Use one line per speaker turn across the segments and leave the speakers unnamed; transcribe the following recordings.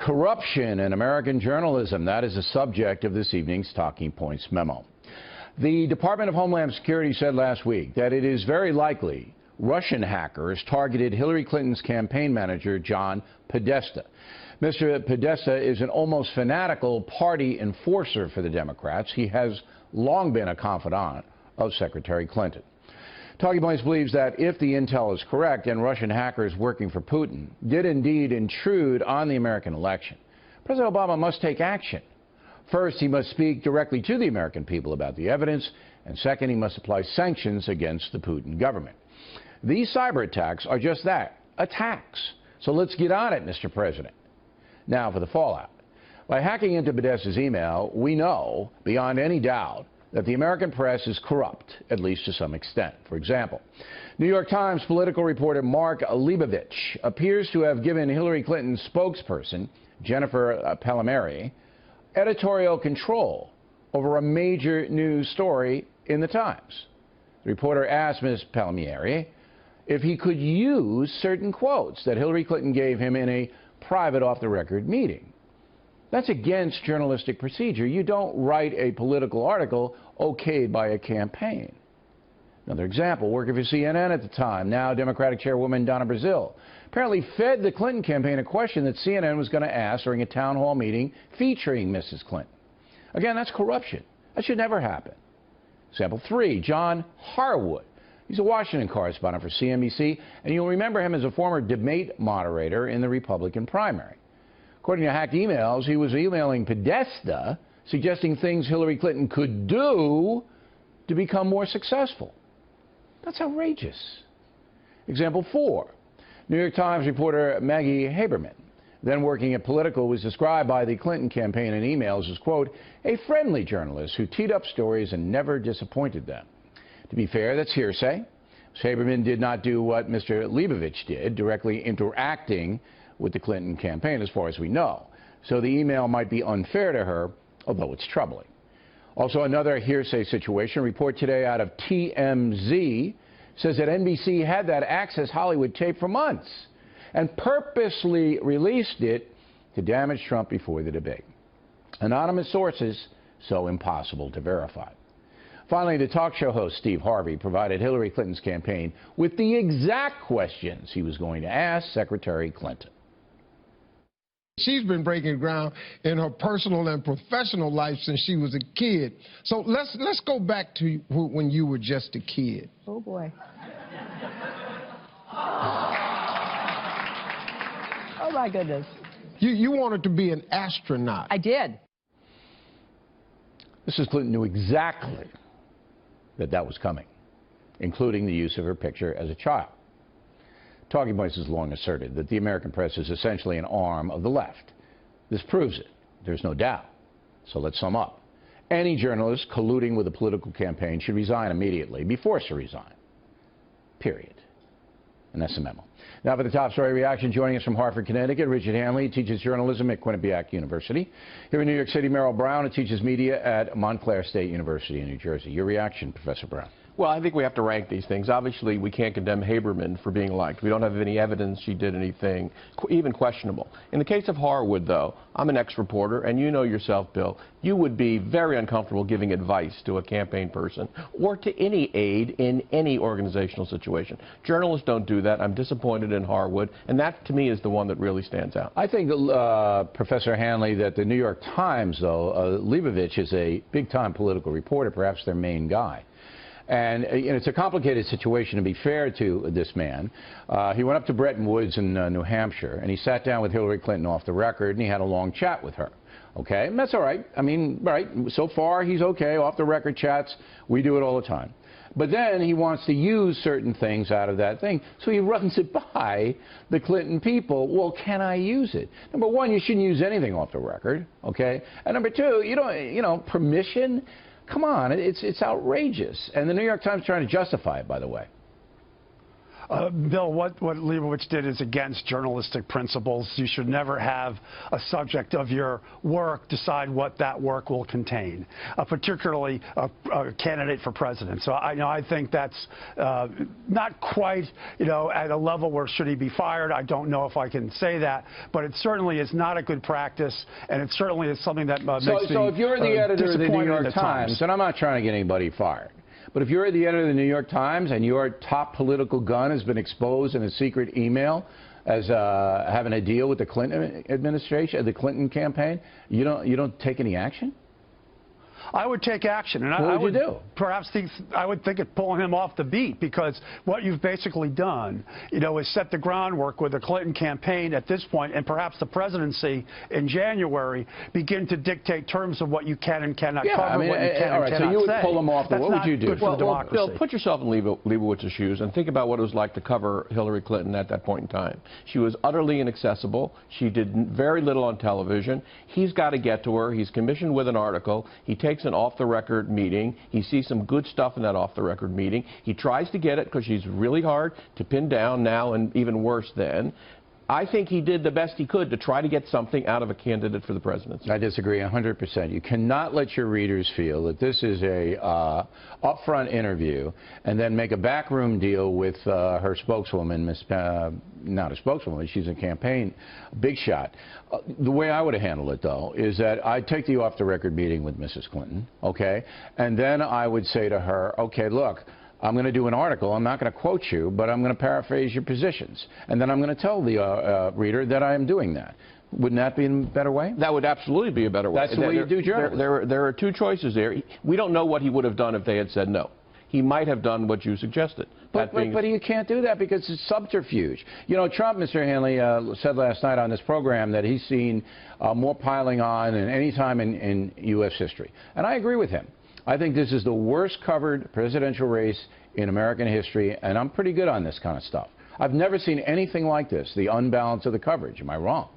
Corruption in American journalism, that is the subject of this evening's Talking Points memo. The Department of Homeland Security said last week that it is very likely Russian hackers targeted Hillary Clinton's campaign manager, John Podesta. Mr. Podesta is an almost fanatical party enforcer for the Democrats. He has long been a confidant of Secretary Clinton. Talking Points believes that if the intel is correct and Russian hackers working for Putin did indeed intrude on the American election, President Obama must take action. First, he must speak directly to the American people about the evidence, and second, he must apply sanctions against the Putin government. These cyber attacks are just that, attacks. So let's get on it, Mr. President. Now for the fallout. By hacking into Podesta's email, we know, beyond any doubt, that the American press is corrupt, at least to some extent. For example, New York Times political reporter Mark Leibovich appears to have given Hillary Clinton's spokesperson, Jennifer Palmieri, editorial control over a major news story in the Times. The reporter asked Ms. Palmieri if he could use certain quotes that Hillary Clinton gave him in a private off-the-record meeting. That's against journalistic procedure. You don't write a political article okayed by a campaign. Another example, working for CNN at the time, now Democratic Chairwoman Donna Brazile, apparently fed the Clinton campaign a question that CNN was going to ask during a town hall meeting featuring Mrs. Clinton. Again, that's corruption. That should never happen. Example 3, John Harwood. He's a Washington correspondent for CNBC, and you'll remember him as a former debate moderator in the Republican primary. According to hacked emails, he was emailing Podesta, suggesting things Hillary Clinton could do to become more successful. That's outrageous. Example 4, New York Times reporter Maggie Haberman, then working at Politico, was described by the Clinton campaign in emails as, quote, a friendly journalist who teed up stories and never disappointed them. To be fair, that's hearsay. Ms. Haberman did not do what Mr. Leibovich did, directly interacting with the Clinton campaign, as far as we know. So the email might be unfair to her, although it's troubling. Also, another hearsay situation. A report today out of TMZ says that NBC had that Access Hollywood tape for months and purposely released it to damage Trump before the debate. Anonymous sources, so impossible to verify. Finally, the talk show host Steve Harvey provided Hillary Clinton's campaign with the exact questions he was going to ask Secretary Clinton.
She's been breaking ground in her personal and professional life since she was a kid. So let's go back to when you were just a kid.
Oh, boy. Oh, my goodness.
You wanted to be an astronaut.
I did.
Mrs. Clinton knew exactly that was coming, including the use of her picture as a child. Talking Points has long asserted that the American press is essentially an arm of the left. This proves it. There's no doubt. So let's sum up. Any journalist colluding with a political campaign should resign immediately, be forced to resign. Period. And that's the memo. Now for the top story reaction, joining us from Hartford, Connecticut, Richard Hanley teaches journalism at Quinnipiac University. Here in New York City, Merrill Brown, who teaches media at Montclair State University in New Jersey. Your reaction, Professor Brown?
Well, I think we have to rank these things. Obviously, we can't condemn Haberman for being liked. We don't have any evidence she did anything even questionable. In the case of Harwood, though, I'm an ex-reporter, and you know yourself, Bill, you would be very uncomfortable giving advice to a campaign person or to any aide in any organizational situation. Journalists don't do that. I'm disappointed in Harwood, and that, to me, is the one that really stands out.
I think, Professor Hanley, that the New York Times, though, Leibovich is a big-time political reporter, perhaps their main guy. And it's a complicated situation, to be fair to this man. He went up to Bretton Woods in New Hampshire, and he sat down with Hillary Clinton off the record, and he had a long chat with her. Okay? And that's all right. I mean, right, so far he's okay, off-the-record chats. We do it all the time. But then he wants to use certain things out of that thing, so he runs it by the Clinton people. Well, can I use it? Number one, you shouldn't use anything off the record, okay? And number two, you don't, permission? Come on, it's outrageous. And the New York Times is trying to justify it, by the way.
Bill, what Leibowitz did is against journalistic principles. You should never have a subject of your work decide what that work will contain, particularly a candidate for president. So I think that's not quite, at a level where should he be fired. I don't know if I can say that, but it certainly is not a good practice, and it certainly is something that makes me
So if you're the editor of the New York Times, and I'm not trying to get anybody fired, but if you're the editor of the New York Times and your top political gun has been exposed in a secret email as having a deal with the Clinton administration, the Clinton campaign, you don't take any action?
I would take action, and
what would you do?
Perhaps I would think of pulling him off the beat, because what you've basically done, is set the groundwork with the Clinton campaign at this point, and perhaps the presidency in January begin to dictate terms of what you can and cannot cover, what you can and cannot say.
So you would pull him off. What would you do?
Well,
Bill, put yourself in Leibowitz's shoes and think about what it was like to cover Hillary Clinton at that point in time. She was utterly inaccessible. She did very little on television. He's got to get to her. He's commissioned with an article. He takes an off-the-record meeting. He sees some good stuff in that off-the-record meeting. He tries to get it because she's really hard to pin down now, and even worse then. I think he did the best he could to try to get something out of a candidate for the presidency.
I disagree 100%. You cannot let your readers feel that this is a upfront interview and then make a backroom deal with her spokeswoman, not a spokeswoman, she's a campaign big shot. The way I would have handled it, though, is that I'd take the off-the-record meeting with Mrs. Clinton, okay, and then I would say to her, okay, look, I'm going to do an article. I'm not going to quote you, but I'm going to paraphrase your positions. And then I'm going to tell the reader that I am doing that. Wouldn't that be a better way?
That would absolutely be a better way.
That's the way you do journalism.
There are two choices there. We don't know what he would have done if they had said no. He might have done what you suggested.
But you can't do that because it's subterfuge. Trump, Mr. Hanley, said last night on this program that he's seen more piling on than any time in U.S. history. And I agree with him. I think this is the worst covered presidential race in American history, and I'm pretty good on this kind of stuff. I've never seen anything like this, the unbalance of the coverage. Am I wrong?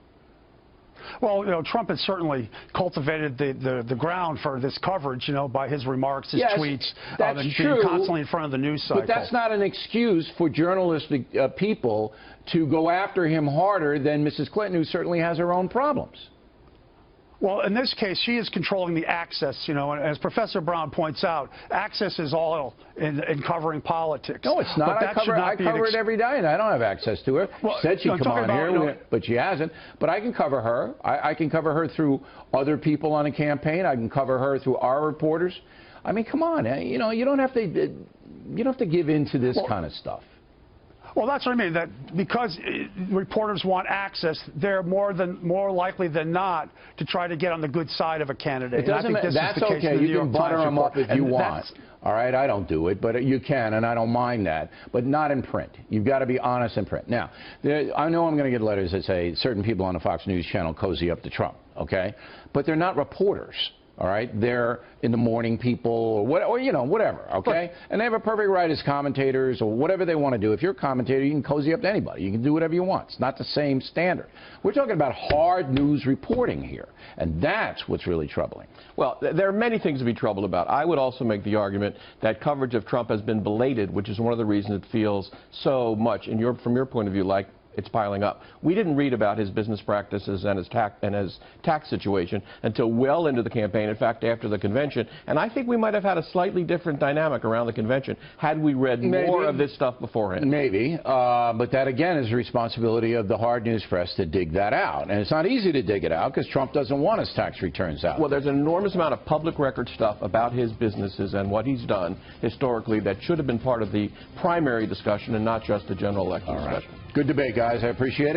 Well, Trump has certainly cultivated the ground for this coverage, by his remarks, his tweets,
that's
and
true,
being constantly in front of the news cycle.
But that's not an excuse for journalistic people to go after him harder than Mrs. Clinton, who certainly has her own problems.
Well, in this case, she is controlling the access, and as Professor Brown points out, access is all in covering politics.
No, it's not. I cover it every day, and I don't have access to her. Well, she said she'd come on here, but she hasn't. But I can cover her. I can cover her through other people on a campaign. I can cover her through our reporters. I mean, come on, you don't have to give in to this kind of stuff.
Well, that's what I mean, that because reporters want access, they're more likely than not to try to get on the good side of a candidate.
It doesn't matter. That's okay. You can butter them up if you want. All right, I don't do it, but you can, and I don't mind that, but not in print. You've got to be honest in print. Now, I know I'm going to get letters that say certain people on the Fox News channel cozy up to Trump, okay? But they're not reporters. All right, they're in the morning people or whatever, okay? And they have a perfect right as commentators or whatever they want to do. If you're a commentator, you can cozy up to anybody. You can do whatever you want. It's not the same standard. We're talking about hard news reporting here, and that's what's really troubling.
Well, there are many things to be troubled about. I would also make the argument that coverage of Trump has been belated, which is one of the reasons it feels so much, from your point of view, like it's piling up. We didn't read about his business practices and his tax situation until well into the campaign, in fact, after the convention. And I think we might have had a slightly different dynamic around the convention had we read more of this stuff beforehand.
Maybe, but that, again, is the responsibility of the hard news press to dig that out. And it's not easy to dig it out because Trump doesn't want his tax returns out.
Well, there's an enormous amount of public record stuff about his businesses and what he's done historically that should have been part of the primary discussion and not just the general election discussion.
Good debate, guys. I appreciate it.